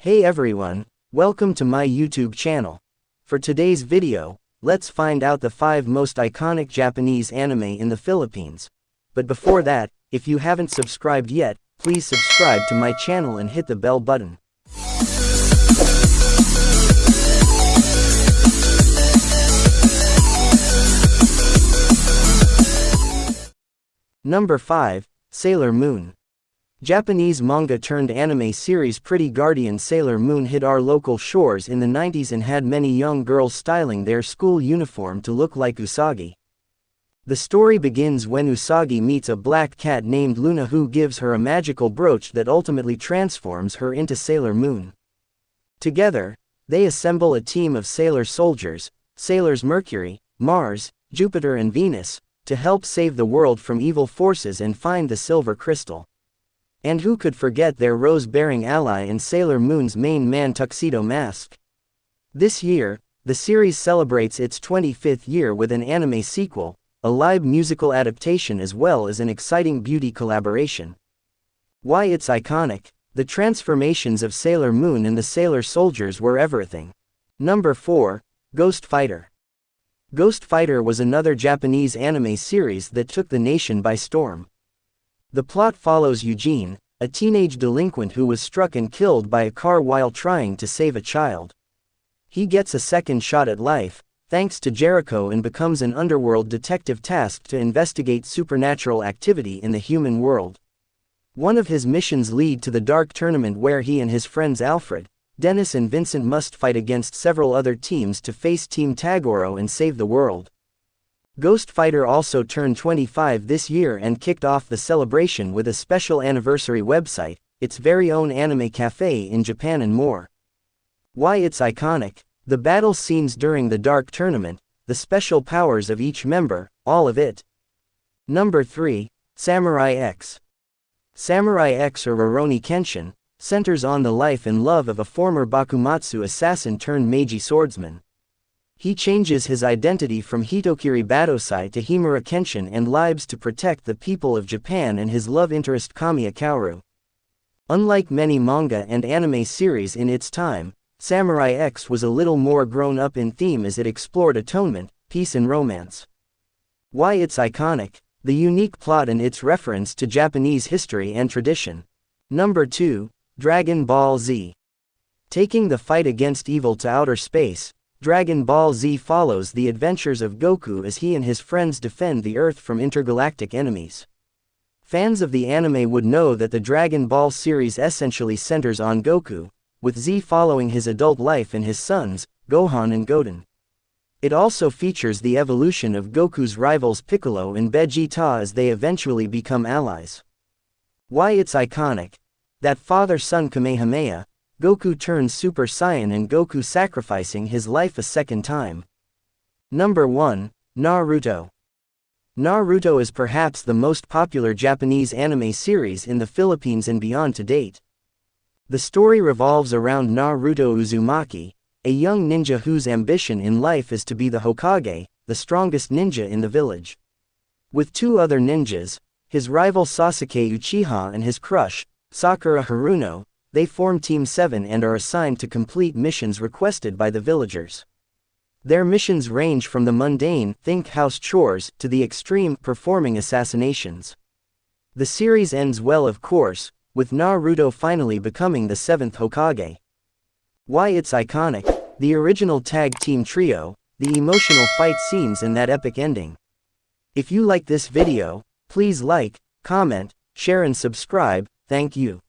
Hey everyone, welcome to my YouTube channel. For today's video, let's find out the 5 most iconic Japanese anime in the Philippines. But before that, if you haven't subscribed yet, please subscribe to my channel and hit the bell button. Number 5, Sailor Moon. Japanese manga turned anime series Pretty Guardian Sailor Moon hit our local shores in the 90s and had many young girls styling their school uniform to look like Usagi. The story begins when Usagi meets a black cat named Luna who gives her a magical brooch that ultimately transforms her into Sailor Moon. Together, they assemble a team of sailor soldiers, Sailors Mercury, Mars, Jupiter and Venus, to help save the world from evil forces and find the silver crystal. And who could forget their rose-bearing ally and Sailor Moon's main man Tuxedo Mask? This year, the series celebrates its 25th year with an anime sequel, a live musical adaptation as well as an exciting beauty collaboration. Why it's iconic, the transformations of Sailor Moon and the Sailor Soldiers were everything. Number 4, Ghost Fighter. Ghost Fighter was another Japanese anime series that took the nation by storm. The plot follows Eugene, a teenage delinquent who was struck and killed by a car while trying to save a child. He gets a second shot at life, thanks to Jericho, and becomes an underworld detective tasked to investigate supernatural activity in the human world. One of his missions lead to the Dark Tournament where he and his friends Alfred, Dennis and Vincent must fight against several other teams to face Team Tagoro and save the world. Ghost Fighter also turned 25 this year and kicked off the celebration with a special anniversary website, its very own anime cafe in Japan and more. Why it's iconic, the battle scenes during the Dark Tournament, the special powers of each member, all of it. Number 3, Samurai X. Samurai X or Rurouni Kenshin, centers on the life and love of a former Bakumatsu assassin turned Meiji swordsman. He changes his identity from Hitokiri Batosai to Himura Kenshin and lives to protect the people of Japan and his love interest Kamiya Kaoru. Unlike many manga and anime series in its time, Samurai X was a little more grown up in theme as it explored atonement, peace and romance. Why it's iconic, the unique plot and its reference to Japanese history and tradition. Number 2, Dragon Ball Z. Taking the fight against evil to outer space, Dragon Ball Z follows the adventures of Goku as he and his friends defend the Earth from intergalactic enemies. Fans of the anime would know that the Dragon Ball series essentially centers on Goku, with Z following his adult life and his sons, Gohan and Goten. It also features the evolution of Goku's rivals Piccolo and Vegeta as they eventually become allies. Why it's iconic, that father-son Kamehameha, Goku turns Super Saiyan and Goku sacrificing his life a second time. Number 1, Naruto. Naruto is perhaps the most popular Japanese anime series in the Philippines and beyond to date. The story revolves around Naruto Uzumaki, a young ninja whose ambition in life is to be the Hokage, the strongest ninja in the village. With 2 other ninjas, his rival Sasuke Uchiha and his crush, Sakura Haruno, they form Team 7 and are assigned to complete missions requested by the villagers. Their missions range from the mundane, think house chores, to the extreme, performing assassinations. The series ends well, of course, with Naruto finally becoming the 7th Hokage. Why it's iconic, the original tag team trio, the emotional fight scenes and that epic ending. If you like this video, please like, comment, share and subscribe, thank you.